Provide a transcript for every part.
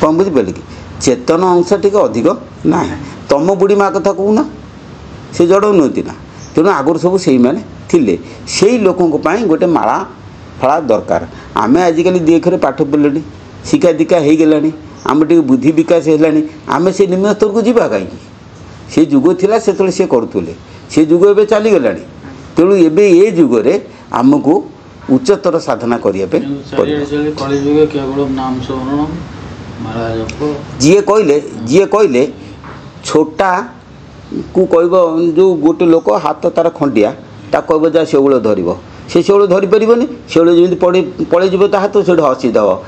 कौन बुझिपारे कि चेतन अंश टी अधिक ना तुम बुढ़ी माँ कथा कहूना से जड़ नुहति ना तेणु आगुरी सब से मैंने थिले से लोकों गोटे माला फला दरकार आम आजिकल देखरे पाठ पढ़ले शिक्षा दीक्षा हो गला आम टे बुद्धि विकास है आम से निम्न स्तर को जावा कहीं से जुग थिला से सी करुले से जुग ए चलीगला तेणु एबे ये जुगरे आमको उच्चतर साधना करने जी कहले छोटा को कह जो गोटे लोक हाथ तार खंडिया कह जा शौल धर से शौल धरी पारनि शौल जमी पड़े ता हाथ से हसीदेव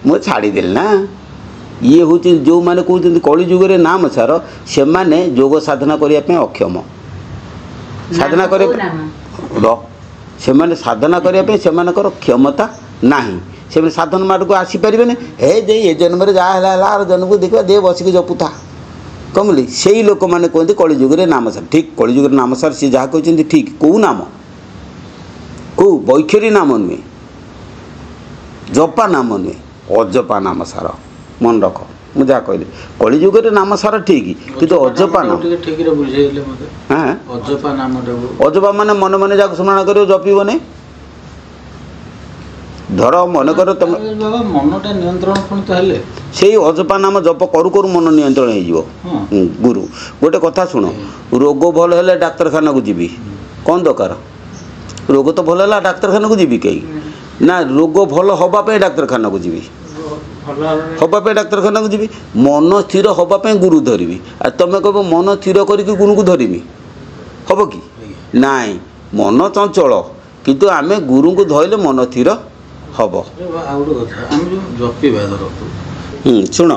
मुझे छाड़देली ना ये हूँ जो मैंने कहते कली जुगे नाम सार से मैंने योग साधना करने अक्षम साधना कर साधना करने से क्षमता ना से साधन मार्ग को आसीपारे हे दे ये जन्म जहाँ जन्म को देखा दे बसिक जपुता कमली से लोक मैंने कहते कली जुगे नाम सार ठीक कली जुगे नाम सार सी जहाँ कहते ठीक कौ नाम कौ वैखरी नाम नुहे जपा नाम नुहे अजपा नाम सार मन रख मुझे कहली कली जुगे नाम सार ठीक कि अजपा नाम हाँ अजपा मान मन मन जहाँ स्मरण कर जपिब नहीं धर मन कर तुम मनटा नियंत्रण से अजपा नाम जप करू करू मन नियंत्रण हो गुरु गोटे कथा शुण रोग भल है डाक्तरखाना को जीवी कौन दरकार रोग तो भल है डाक्तरखाना को जीवी कहीं ना रोग भल हवापाई डाक्तरखाना को जीवी हवापाई डाक्तरखाना को जीवी मन स्थिर हवापाई गुरु धरबी आ तुम कह मन स्थिर करके गुरु को धरमी हम कि नाई मन चंचल किंतु आम गुरु को धरले मन स्थिर हम शुण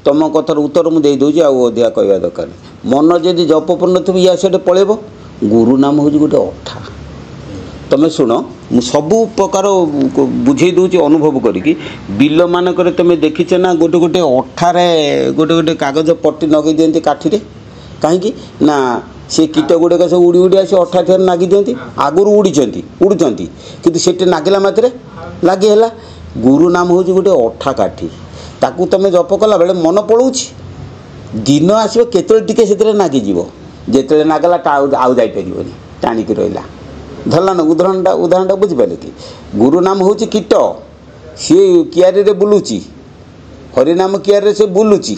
तुम कथार उत्तर मुझे दूसरी आधिया कहवा दरकार मन जदि जप पूर्ण थी या से पलैब गुरु नाम हूँ गोटे अठा तुम शुण मु सबू प्रकार बुझे दूसरी अनुभव करी बिल मानक तुम देखीच ना गोटे गोटे अठारे गोटे गोटे कागज पट्टी नगे दिखती काठीरे कहीं ना से कीट गुड़ाक सब उड़ी उड़ी आसी अठा ठेर नागी दिखती आगुरी उड़ुंट कि से नागिला मात्रे लगिला गुरु नाम हूँ गोटे अठा काठी ताकू तुम जप कला बेले मन पलाऊँच दिन आसो केतले टिके से नागिज जिते नागला आउ जापर टाणिक रहा धरला ना उदाहरणटा बुझिपारे कि गुरु नाम हूँ कीट सी कियारी बुलूची हरिनाम कियारे से बुलूची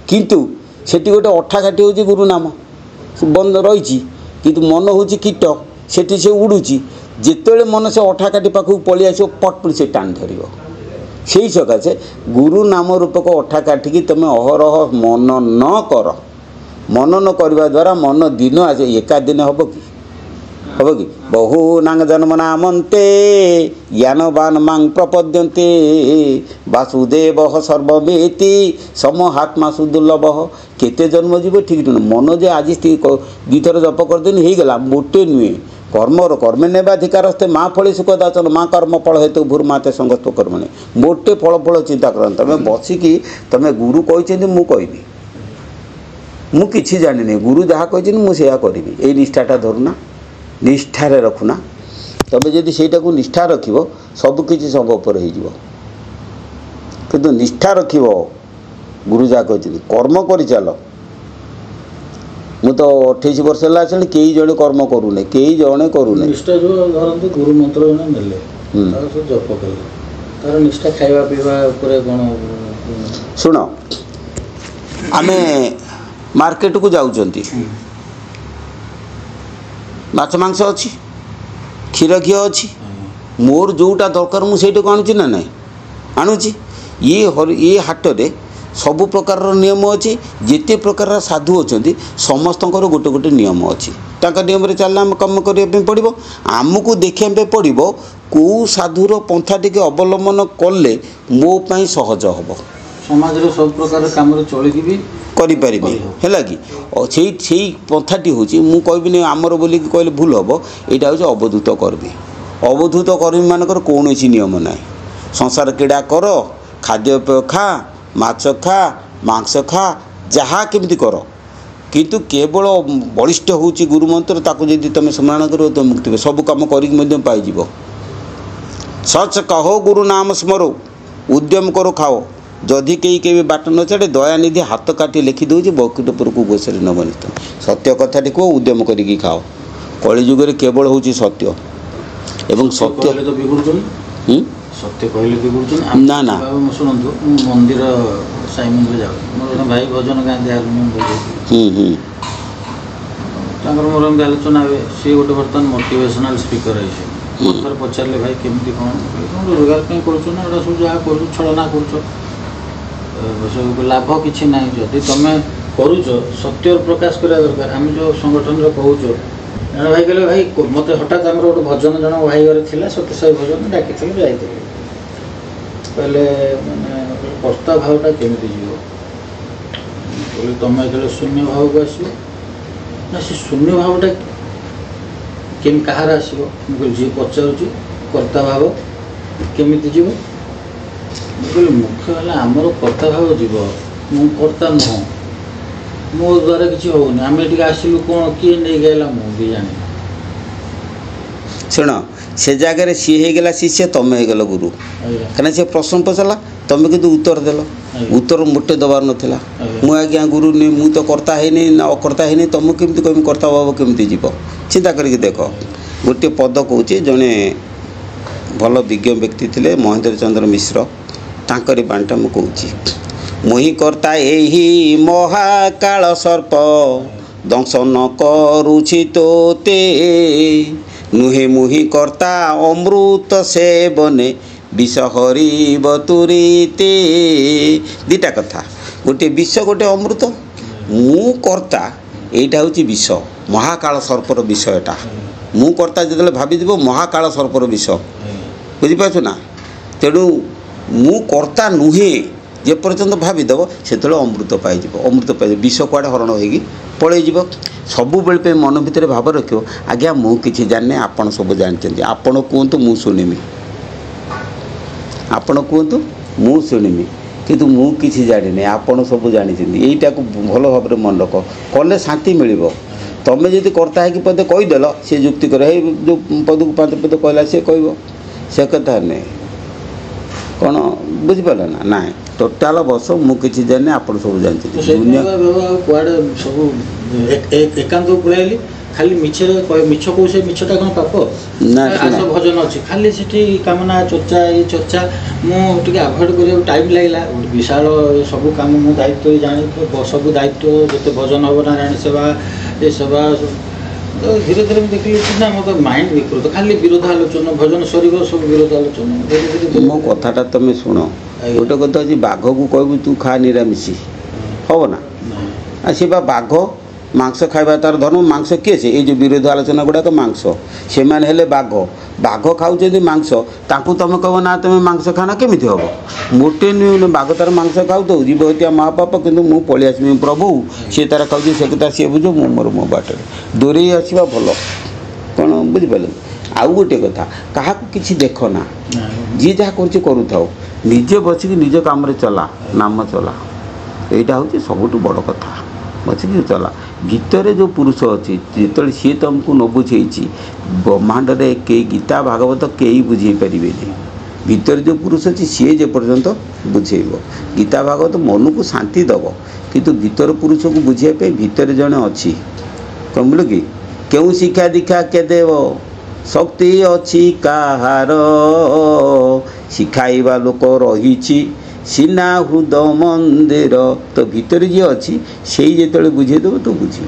किंतु सेठी गोटे अठा काठी हूँ गुरु नाम बंद रही किंतु मन हूँ कीट सेठी से उड़ूची जिते मन से अठा काठी पाखक पलि आस पटपुर से टाणी धर से सकाशे गुरु नाम रूपक अठा काठी की तुम अहरह मन न कर मन न करवा द्वारा मन दिन आसे एका दिन हम कि बहु नांग जन्म नामंते ज्ञानवान मांग प्रपद्यन्ते वासुदेव सर्वमेति समहात्मा सुदुर्लभ केते जन्म जीव ठीक मन जे आज दुईथर जप करदेन हो गला मोटे नुहे कर्मर कर्मे नेबाधिकारस्ते माँ फली सुख दाचन माँ कर्म फल हेतु भूर माते संगस्त कर्मणे मोटे फल फल चिंता कर तुम बसिकी तुम गुरु कहते मु कहबी मु किछि जानी गुरु जहाँ कहते मुझे करी ये निष्ठाटा धरुना निष्ठारे रखुना तबे जदि सेटा को निष्ठा रखिब सबकिछि संभवपर हो निष्ठा रखिब गुरु जहाँ कहते कर्म कर चल मु तो 28 वर्ष है आस कई जड़े कर्म करूने कई जड़े करूने निष्ठा जो धरते गुरु मंत्र नेले जप कले तार निष्ठा खाइबा पीवा ऊपर कोन सुन आमे मार्केट को जाउचंती माछ मांस अच्छी क्षीर घी अच्छी मोर जोटा दरकार मुझे आणुची ना ना आणुची ये हाट रे सबु प्रकार नियम अच्छी जिते प्रकार साधु अच्छा समस्त गोटे गोटे नियम अच्छी नियम चलना आम कम करने पड़ो आमको देखा पड़ो कौ साधुर पंथा टी अवलम्बन कले मोपाई सहज हम समाज सब प्रकार काम चलिकी भी करें कि से पंथाटी हूँ मुझे कहबी आमर बोल कहले भूल हम यहाँ हूँ अवधूत कर्मी अवधूत कर्मी मानकर कौन नियम ना संसार क्रीड़ा कर खाद्यपेय खा माछ खा मांस खा जहाँ केमती कर किंतु केवल बलिष्ठ हूँ गुरु मंत्र ताकू जदि तुम स्मरण कर तो मुक्ति सब कम कर सच कहो गुरु नाम स्मरो उद्यम करो खाओ ଯଦି କେହି କେବେ ବାଟ ନ ଛାଡ଼େ ଦୟାନିଧି ହାତ କାଟି ଲେଖିଦେଉଛି ବୈକୁଣ୍ଠପୁରକୁ ଗୋସରେ ନବନିତ। ସତ୍ୟ କଥାଟି କୁହ, ଉଦ୍ୟମ କରିକି ଖାଅ। କଳିଯୁଗରେ କେବଳ ହେଉଛି ସତ୍ୟ ଏବଂ ସତ୍ୟ କହିଲେ ତ ବିଗୁଡ଼ୁଛନ୍ତି, ସତ୍ୟ କହିଲେ ବିଗୁଡ଼ୁଛନ୍ତି। ନା ନା ଶୁଣନ୍ତୁ, ମୁଁ ମନ୍ଦିର ସାଇ ମନ୍ଦିର ଯାଉଛି, ମୋର ଜଣେ ଭାଇ ଭଜନ ଗାଆନ୍ତି, ହାରମୋନିୟମ ବଜାଉଛନ୍ତି, ତାଙ୍କର ମୋର ଏମିତି ଆଲୋଚନା ହୁଏ। ସିଏ ଗୋଟେ ବର୍ତ୍ତମାନ ମୋଟିଭେସନାଲ ସ୍ପିକର ହେଇଛି। ମୁଁ ଥରେ ପଚାରିଲେ, ଭାଇ କେମିତି କ'ଣ ରୋଜଗାର ପାଇଁ କରୁଛ ନା ଏଗୁଡ଼ା ସବୁ ଯାହା କରୁଛ ଛଳନା କରୁଛ, ସବୁ ଲାଭ କିଛି ନାହିଁ। ଯଦି ତୁମେ କରୁଛ ସତ୍ୟର ପ୍ରକାଶ କରିବା ଦରକାର। ଆମେ ଯେଉଁ ସଂଗଠନରେ କହୁଛ, ଜଣେ ଭାଇ କହିଲେ, ଭାଇ ମୋତେ ହଠାତ୍ ଆମର ଗୋଟେ ଭଜନ ଜଣ ଭାଇ ଘରେ ଥିଲା, ସତ୍ୟସାଇ ଭଜନ ଡାକିଥିଲେ, ଯାଇଥିଲେ। କହିଲେ ମାନେ କର୍ତ୍ତା ଭାବଟା କେମିତି ଯିବ? କହିଲେ ତୁମେ ଯେତେବେଳେ ଶୂନ୍ୟ ଭାବକୁ ଆସିବ ନା, ସେ ଶୂନ୍ୟ ଭାବଟା କେମିତି କାହାର ଆସିବ? ମୁଁ କହିଲି, ଯିଏ ପଚାରୁଛି କର୍ତ୍ତା ଭାବ କେମିତି ଯିବ? ମୁଁ କହିଲି, ମୁଖ୍ୟ ହେଲା ଆମର କର୍ତ୍ତା ଭାବ ଯିବ, ମୁଁ କର୍ତ୍ତା ନୁହଁ, ମୋ ଦ୍ୱାରା କିଛି ହେଉନି। ଆମେ ଏଠିକି ଆସିଲୁ କ'ଣ, କିଏ ନେଇକି ଆସିଲା ମୁଁ ବି ଜାଣିନି। ଶୁଣ, ସେ ଜାଗାରେ ସିଏ ହେଇଗଲା ଶିଷ୍ୟ, ତମେ ହେଇଗଲ ଗୁରୁ। କାହିଁକିନା ସେ ପ୍ରଶ୍ନ ପଚାରିଲା, ତମେ କିନ୍ତୁ ଉତ୍ତର ଦେଲ। ଉତ୍ତର ମୋଟେ ଦେବାର ନଥିଲା। ମୁଁ ଆଜ୍ଞା ଗୁରୁ ନୁହେଁ, ମୁଁ ତ କର୍ତ୍ତା ହେଇନି ନା ଅକର୍ତ୍ତା ହେଇନି, ତମକୁ କେମିତି କହିବି କର୍ତ୍ତା ଭାବ କେମିତି ଯିବ? ଚିନ୍ତା କରିକି ଦେଖ। ଗୋଟିଏ ପଦ କହୁଛି, ଜଣେ ଭଲ ବିଜ୍ଞ ବ୍ୟକ୍ତି ଥିଲେ ମହେନ୍ଦ୍ର ଚନ୍ଦ୍ର ମିଶ୍ର, ତାଙ୍କରି ବାଣୀଟା ମୁଁ କହୁଛି। ମୁହିଁ କର୍ତ୍ତା ଏହି ମହାକାଳ ସର୍ପ, ଦଂଶନ କରୁଛି ତୋତେ, ନୁହେଁ ମୁହିଁ କର୍ତ୍ତା ଅମୃତ ସେବନେ ବିଷ ହରିବ ତୁରିତେ। ଦୁଇଟା କଥା, ଗୋଟିଏ ବିଷ, ଗୋଟିଏ ଅମୃତ। ମୁଁ କର୍ତ୍ତା, ଏଇଟା ହେଉଛି ବିଷ, ମହାକାଳ ସର୍ପର ବିଷ ଏଟା। ମୁଁ କର୍ତ୍ତା ଯେତେବେଳେ ଭାବିଯିବ ମହାକାଳ ସର୍ପର ବିଷ, ବୁଝିପାରୁଛୁ ନା? ତେଣୁ ମୁଁ କର୍ତ୍ତା ନୁହେଁ ଯେପର୍ଯ୍ୟନ୍ତ ଭାବିଦେବ, ସେତେବେଳେ ଅମୃତ ପାଇଯିବ। ଅମୃତ ପାଇଯିବ, ବିଷ କୁଆଡ଼େ ହରଣ ହୋଇକି ପଳେଇଯିବ। ସବୁବେଳେ ପାଇଁ ମନ ଭିତରେ ଭାବ ରଖିବ, ଆଜ୍ଞା ମୁଁ କିଛି ଜାଣିନି, ଆପଣ ସବୁ ଜାଣିଛନ୍ତି, ଆପଣ କୁହନ୍ତୁ ମୁଁ ଶୁଣିମି, ଆପଣ କୁହନ୍ତୁ ମୁଁ ଶୁଣିମି, କିନ୍ତୁ ମୁଁ କିଛି ଜାଣିନି, ଆପଣ ସବୁ ଜାଣିଛନ୍ତି। ଏଇଟାକୁ ଭଲ ଭାବରେ ମନେ ରଖ, କଲେ ଶାନ୍ତି ମିଳିବ। ତମେ ଯଦି କର୍ତ୍ତା ହେଇକି ପଦେ କହିଦେଲ, ସେ ଯୁକ୍ତି କରେ, ଏଇ ଯେଉଁ ପଦକୁ 5 ପଦ କହିଲା ସେ କହିବ, ସେ କଥା ନୁହେଁ। କ'ଣ ବୁଝିପାରିଲ ନା? ନାହିଁ, ଟୋଟାଲ ବସ, ମୁଁ କିଛି ଜାଣିନି, ଆପଣ ସବୁ ଜାଣିଛନ୍ତି। କୁଆଡ଼େ ସବୁ ଏକାନ୍ତକୁ ପଳେଇଲି, ଖାଲି ମିଛରେ ମିଛ କହୁଛେ, ମିଛଟା କ'ଣ ପାପ? ନା, ଭଜନ ଅଛି, ଖାଲି ସେଠି କାମନା ଚର୍ଚ୍ଚା, ଏଇ ଚର୍ଚ୍ଚା ମୁଁ ଟିକେ ଆଭଏଡ଼ କରିବାକୁ ଟାଇମ୍ ଲାଗିଲା। ବିଶାଳ ସବୁ କାମ ମୁଁ ଦାୟିତ୍ୱ ଜାଣି, ସବୁ ଦାୟିତ୍ୱ ଯେତେ ଭଜନ ହେବ, ନାରାୟଣ ସେବା, ଏ ସେବା, ଧୀରେ ଧୀରେ ମୁଁ ଦେଖିଲି ନା ମୋତେ ମାଇଣ୍ଡ ବିକୃତ, ଖାଲି ବିରୋଧ ଆଲୋଚନା, ଭଜନ ସରିବ ସବୁ ବିରୋଧ ଆଲୋଚନା। ଧୀରେ ଧୀରେ ମୋ କଥାଟା ତମେ ଶୁଣ। ଗୋଟେ କଥା ଅଛି, ବାଘକୁ କହିବୁ ତୁ ଖା ନିରାମିଷି, ହେବ ନା? ଆଉ ସେ ବା ବାଘ, ମାଂସ ଖାଇବା ତାର ଧର୍ମ। ମାଂସ କିଏ? ସେ ଏଇ ଯେଉଁ ବିରୋଧ ଆଲୋଚନା ଗୁଡ଼ାକ ମାଂସ, ସେମାନେ ହେଲେ ବାଘ। ବାଘ ଖାଉଛନ୍ତି ମାଂସ, ତାଙ୍କୁ ତୁମେ କହିବ ନା ତୁମେ ମାଂସ ଖାନା, କେମିତି ହେବ? ମୋଟେ ନୁହେଁ, ବାଘ ତାର ମାଂସ ଖାଉଥାଉ, ଜୀବ ହତ୍ୟା ମହାପାପ, କିନ୍ତୁ ମୁଁ ପଳେଇ ଆସିବି ପ୍ରଭୁ, ସିଏ ତାର ଖାଉଛି, ସେ କଥା ସିଏ ବୁଝ, ମୁଁ ମୋର ମୋ ବାଟରେ ଦୂରେଇ ଆସିବା ଭଲ। କ'ଣ ବୁଝିପାରିଲ? ଆଉ ଗୋଟେ କଥା, କାହାକୁ କିଛି ଦେଖ ନା, ଯିଏ ଯାହା କରୁଛି କରୁଥାଉ, ନିଜେ ବସିକି ନିଜ କାମରେ ଚଲା, ନାମ ଚଲା, ଏଇଟା ହେଉଛି ସବୁଠୁ ବଡ଼ କଥା। ବସିକି ଚଲା। ଗୀତରେ ଯେଉଁ ପୁରୁଷ ଅଛି, ଯେତେବେଳେ ସିଏ ତୁମକୁ ନ ବୁଝେଇଛି, ବ୍ରହ୍ମାଣ୍ଡରେ କେହି ଗୀତା ଭାଗବତ କେହି ବୁଝେଇ ପାରିବେନି। ଭିତରେ ଯେଉଁ ପୁରୁଷ ଅଛି ସିଏ ଯେପର୍ଯ୍ୟନ୍ତ ବୁଝେଇବ। ଗୀତା ଭାଗବତ ମନକୁ ଶାନ୍ତି ଦେବ, କିନ୍ତୁ ଭିତର ପୁରୁଷକୁ ବୁଝେଇବା ପାଇଁ ଭିତରେ ଜଣେ ଅଛି। କ'ଣ ବୋଲ କି? କେଉଁ ଶିକ୍ଷା ଦୀକ୍ଷା କେ ଦେବ, ଶକ୍ତି ଅଛି କାହାର, ଶିଖାଇବା ଲୋକ ରହିଛି ସିନା ହୃଦ ମନ୍ଦିର। ତ ଭିତରେ ଯିଏ ଅଛି ସେଇ ଯେତେବେଳେ ବୁଝେଇଦେବ ତୁ ବୁଝିବ।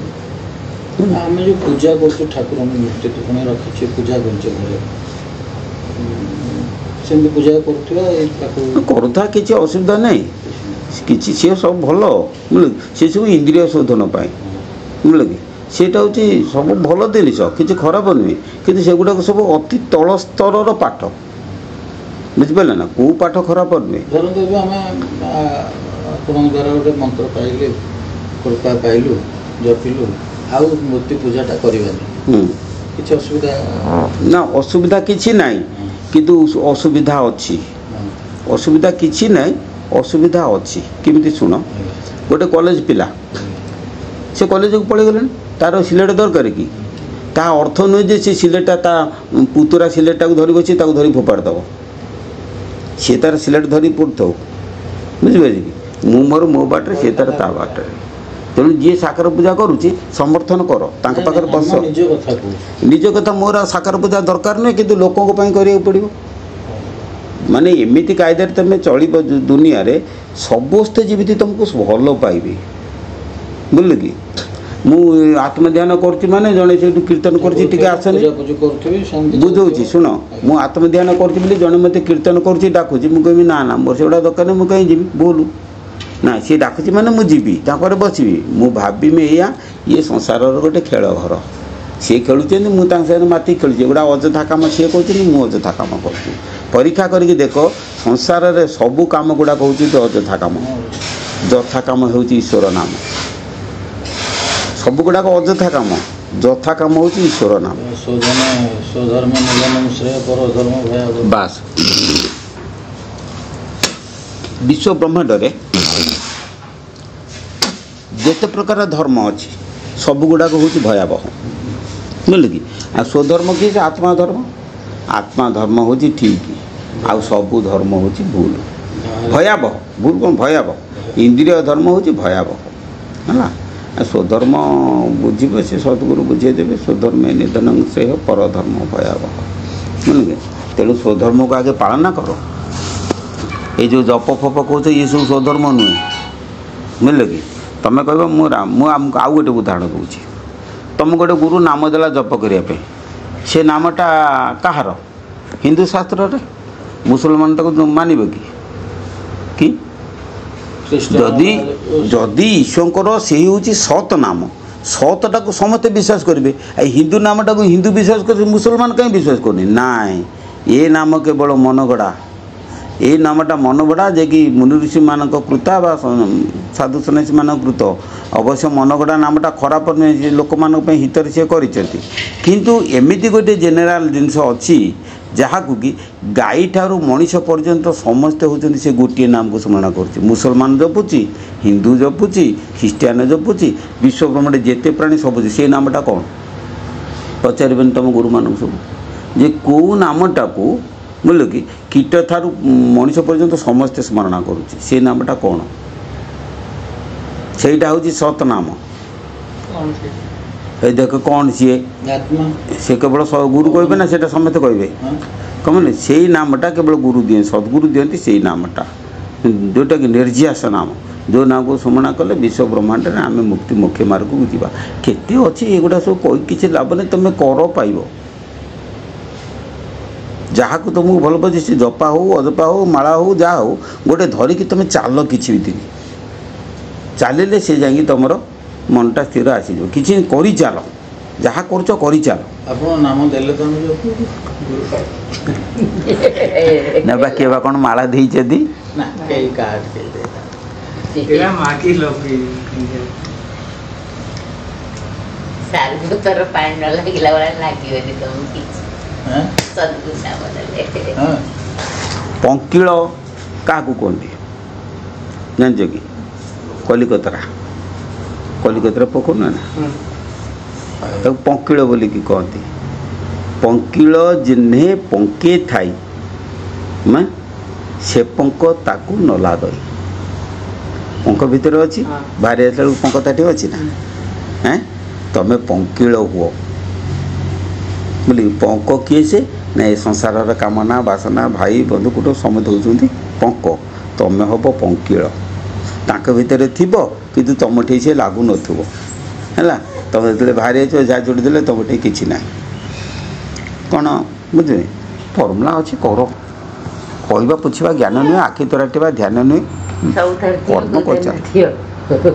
ଆମେ ଯେଉଁ ପୂଜା କରୁଛୁ, ଠାକୁରଙ୍କୁ ମୂର୍ତ୍ତି ପୁଣି ରଖିଛୁ, ପୂଜା କରୁଛୁ ଘରେ, ସେମିତି ପୂଜା କରୁଥିବା, କରୁଥିବା, କିଛି ଅସୁବିଧା ନାହିଁ, କିଛି ସିଏ ସବୁ ଭଲ। ବୁଝିଲ, ସେ ସବୁ ଇନ୍ଦ୍ରିୟ ଶୋଧନ ପାଇଁ, ବୁଝିଲ କି? ସେଇଟା ହେଉଛି ସବୁ ଭଲ ଜିନିଷ, କିଛି ଖରାପ ନୁହେଁ, କିନ୍ତୁ ସେଗୁଡ଼ାକ ସବୁ ଅତି ତଳ ସ୍ତରର ପାଠ, ବୁଝିପାରିଲେ ନା? କେଉଁ ପାଠ ଖରାପ ନୁହେଁ। ଧରନ୍ତୁ ଏବେ ଆମେ ଆପଣଙ୍କ ଦ୍ୱାରା ଗୋଟେ ମନ୍ତ୍ର ପାଇଲୁ, କୃପା ପାଇଲୁ, ଜପିଲୁ, ଆଉ ମୂର୍ତ୍ତି ପୂଜାଟା କରିବାନି, କିଛି ଅସୁବିଧା ନା? ଅସୁବିଧା କିଛି ନାହିଁ, କିନ୍ତୁ ଅସୁବିଧା ଅଛି। ଅସୁବିଧା କିଛି ନାହିଁ, ଅସୁବିଧା ଅଛି। କେମିତି ଶୁଣ, ଗୋଟେ କଲେଜ ପିଲା, ସେ କଲେଜକୁ ପଳେଇଗଲେଣି, ତାର ସିଲେଟ ଦରକାର କି? ତା ଅର୍ଥ ନୁହେଁ ଯେ ସେ ସିଲେଟଟା ତା ପୁତୁରା ସିଲେଟଟାକୁ ଧରି ବସି ତାକୁ ଧରି ଫୋପାଡ଼ି ଦେବ। ସିଏ ତାର ସିଲେଟ ଧରି ପଡ଼ୁଥାଉ, ବୁଝିପାରିଲେ କି ମୁଁ ମୋର ମୋ ବାଟରେ ସେ ତାର ତା ବାଟରେ ତେଣୁ ଯିଏ ସାକାର ପୂଜା କରୁଛି ସମର୍ଥନ କର ତାଙ୍କ ପାଖରେ ବସ ନିଜ କଥା ମୋର ସାକାର ପୂଜା ଦରକାର ନୁହେଁ କିନ୍ତୁ ଲୋକଙ୍କ ପାଇଁ କରିବାକୁ ପଡ଼ିବ ମାନେ ଏମିତି କାଇଦାରେ ତୁମେ ଚଳିବ ଦୁନିଆରେ ସମସ୍ତେ ଯେମିତି ତୁମକୁ ଭଲ ପାଇବେ ବୁଝିଲେ କି ମୁଁ ଆତ୍ମଧ୍ୟାନ କରୁଛି ମାନେ ଜଣେ ସେଇଠୁ କୀର୍ତ୍ତନ କରୁଛି ଟିକେ ଆସନି ବୁଝଉଛି ଶୁଣ ମୁଁ ଆତ୍ମଧ୍ୟାନ କରୁଛି ବୋଲି ଜଣେ ମୋତେ କୀର୍ତ୍ତନ କରୁଛି ଡାକୁଛି ମୁଁ କହିବି ନା ନା ମୋର ସେଗୁଡ଼ା ଦରକାର ନାହିଁ ମୁଁ କାହିଁ ଯିବି ଭୁଲ ନା ସିଏ ଡାକୁଛି ମାନେ ମୁଁ ଯିବି ତାପରେ ବସିବି ମୁଁ ଭାବିମି ଏଇଆ ଇଏ ସଂସାରର ଗୋଟେ ଖେଳ ଘର ସିଏ ଖେଳୁଛନ୍ତି ମୁଁ ତାଙ୍କ ସାଙ୍ଗରେ ମାତିକି ଖେଳୁଛି ଏଗୁଡ଼ା ଅଯଥା କାମ ସିଏ କରୁଛନ୍ତି ମୁଁ ଅଯଥା କାମ କରୁଛି ପରୀକ୍ଷା କରିକି ଦେଖ ସଂସାରରେ ସବୁ କାମ ଗୁଡ଼ାକ ହେଉଛି ଅଯଥା କାମ ଯଥା କାମ ହେଉଛି ଈଶ୍ୱର ନାମ ସବୁ ଗୁଡ଼ାକ ଅଯଥା କାମ ଯଥା କାମ ହେଉଛି ଈଶ୍ୱର ନାମ ବାସ୍ ବିଶ୍ୱ ବ୍ରହ୍ମାଣ୍ଡରେ ଯେତେ ପ୍ରକାର ଧର୍ମ ଅଛି ସବୁ ଗୁଡ଼ାକ ହେଉଛି ଭୟାବହ ବୁଝିଲେ କି ଆଉ ସ୍ୱଧର୍ମ କି ସେ ଆତ୍ମା ଧର୍ମ ହେଉଛି ଠିକ୍ ଆଉ ସବୁ ଧର୍ମ ହେଉଛି ଭୁଲ ଭୟାବହ ଭୁଲ କ'ଣ ଭୟାବହ ଇନ୍ଦ୍ରିୟ ଧର୍ମ ହେଉଛି ଭୟାବହ ହେଲା ଆଉ ସ୍ୱଧର୍ମ ବୁଝିବେ ସେ ସଦ୍ଗୁରୁ ବୁଝେଇଦେବେ ସ୍ୱଧର୍ମ ନିଧନ ସେ ପରଧର୍ମ ଭୟାବହ ବୁଝିଲେ କି ତେଣୁ ସ୍ୱଧର୍ମକୁ ଆଗେ ପାଳନ କର ଏଇ ଯେଉଁ ଜପ ଫପ କହୁଛ ଇଏ ସବୁ ସ୍ୱଧର୍ମ ନୁହେଁ ବୁଝିଲେ କି ତୁମେ କହିବ ମୁଁ ଆମକୁ ଆଉ ଗୋଟେ ଉଦାହରଣ ଦେଉଛି ତୁମକୁ ଗୋଟେ ଗୁରୁ ନାମ ଦେଲା ଜପ କରିବା ପାଇଁ ସେ ନାମଟା କାହାର ହିନ୍ଦୁ ଶାସ୍ତ୍ରରେ ମୁସଲମାନ ତାକୁ ମାନିବ କି ଯଦି ଈଶ୍ୱରଙ୍କର ସେଇ ହେଉଛି ସତ୍ ନାମ ସତ୍ଟାକୁ ସମସ୍ତେ ବିଶ୍ୱାସ କରିବେ ଆଉ ହିନ୍ଦୁ ନାମଟାକୁ ହିନ୍ଦୁ ବିଶ୍ୱାସ କରିବେ ମୁସଲମାନ କାହିଁ ବିଶ୍ୱାସ କରୁନି ନାଇଁ ଏ ନାମ କେବଳ ମନଗଢ଼ା ଏଇ ନାମଟା ମନଗଢ଼ା ଯେ କି ମୁନି ଋଷିମାନଙ୍କ କୃତା ବା ସାଧୁ ସନ୍ନ୍ୟାସୀମାନଙ୍କ କୃତ ଅବଶ୍ୟ ମନଗଢ଼ା ନାମଟା ଖରାପ ନୁହେଁ ଲୋକମାନଙ୍କ ପାଇଁ ହିତରେ ସିଏ କରିଛନ୍ତି କିନ୍ତୁ ଏମିତି ଗୋଟେ ଜେନେରାଲ ଜିନିଷ ଅଛି ଯାହାକୁ କି ଗାଈ ଠାରୁ ମଣିଷ ପର୍ଯ୍ୟନ୍ତ ସମସ୍ତେ ହେଉଛନ୍ତି ସେ ଗୋଟିଏ ନାମକୁ ସ୍ମରଣ କରୁଛି ମୁସଲମାନ ଜପୁଛି ହିନ୍ଦୁ ଜପୁଛି ଖ୍ରୀଷ୍ଟିଆନ ଜପୁଛି ବିଶ୍ୱ ବ୍ରହ୍ମାଣ୍ଡରେ ଯେତେ ପ୍ରାଣୀ ସବୁ ସେ ନାମଟା କ'ଣ ପଚାରିବେନି ତୁମ ଗୁରୁମାନଙ୍କୁ ସବୁ ଯେ କେଉଁ ନାମଟାକୁ ବୁଝିଲ କି କୀଟ ଠାରୁ ମଣିଷ ପର୍ଯ୍ୟନ୍ତ ସମସ୍ତେ ସ୍ମରଣ କରୁଛି ସେ ନାମଟା କ'ଣ ସେଇଟା ହେଉଛି ସତ୍ ନାମ এই দেখো କ'ଣ ସିଏ ସେ କେବଳ ଗୁରୁ କହିବେ ନା ସେଇଟା ସମସ୍ତେ କହିବେ କ'ଣ ସେଇ ନାମଟା କେବଳ ଗୁରୁ ଦିଅନ୍ତି ସଦ୍ଗୁରୁ ଦିଅନ୍ତି ସେଇ ନାମଟା ଯେଉଁଟାକି ନିର୍ଜିହାସ ନାମ ଯେଉଁ ନାମକୁ ସ୍ମରଣ କଲେ ବିଶ୍ୱ ବ୍ରହ୍ମାଣ୍ଡରେ ଆମେ ମୁକ୍ତି ମୋକ୍ଷ ମାର୍ଗକୁ ଯିବା କେତେ ଅଛି ଏଗୁଡ଼ା ସବୁ କହି କିଛି ଲାଭ ନାହିଁ ତୁମେ କର ପାଇବ ଯାହାକୁ ତୁମକୁ ଭଲ ପାଉଛି ସେ ଜପା ହେଉ ଅଜପା ହେଉ ମାଳା ହେଉ ଯାହା ହେଉ ଗୋଟେ ଧରିକି ତୁମେ ଚାଲ କିଛି ଭିତରେ ଚାଲିଲେ ସେ ଯାଇକି ତୁମର ମନଟା ସ୍ଥିର ଆସିଯିବ କିଛି କରିଚାଲ ଯାହା କରୁଛ କରିଚାଲ ଆପଣ ନାମ ଦେଲେ ନା ବା କିଏ ବା କ'ଣ ମାଳା ଦେଇଛନ୍ତି ପଙ୍କିଳ କାହାକୁ କୁହନ୍ତି ଜାଣିଛ କି କଲିକତାରେ ପକଉନ ନା ତାକୁ ପଙ୍କିଳ ବୋଲିକି କହନ୍ତି ପଙ୍କିଳ ଜିହ୍ନେ ପଙ୍କେ ଥାଇ ସେ ପଙ୍କ ତାକୁ ନଲା ଦଇ ପଙ୍କ ଭିତରେ ଅଛି ବାହାରି ଆସିଲା ବେଳକୁ ପଙ୍କ ତାଠି ଅଛି ନା ତମେ ପଙ୍କିଳ ହୁଅ ବୋଲି ପଙ୍କ କିଏ ସେ ନା ଏ ସଂସାରର କାମନା ବାସନା ଭାଇ ବନ୍ଧୁ କୁଟୁମ୍ବ ସମସ୍ତେ ହେଉଛନ୍ତି ପଙ୍କ ତମେ ହେବ ପଙ୍କିଳ ତାଙ୍କ ଭିତରେ ଥିବ କିନ୍ତୁ ତୁମଠି ସେ ଲାଗୁନଥିବ ହେଲା ତୁମେ ଯେତେବେଳେ ବାହାରି ଯାଇଥିବ ଯାହା ଯୋଡ଼ି ଦେଲେ ତୁମଠି କିଛି ନାହିଁ କ'ଣ ବୁଝିବେ ଫର୍ମୁଲା ଅଛି କର କହିବା ପୁଛିବା ଜ୍ଞାନ ନୁହେଁ ଆଖି ତରାଟିବା ଧ୍ୟାନ ନୁହେଁ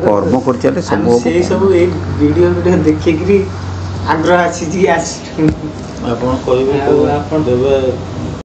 କର୍ମ କରିଚାଲେ ସବୁ ସବୁ ଏଇ ଭିଡ଼ିଓ ଦେଖିକିରି ଆଗ୍ରହ ଆସିଛି ଆପଣ କହିବେ ଆପଣ ଦେବେ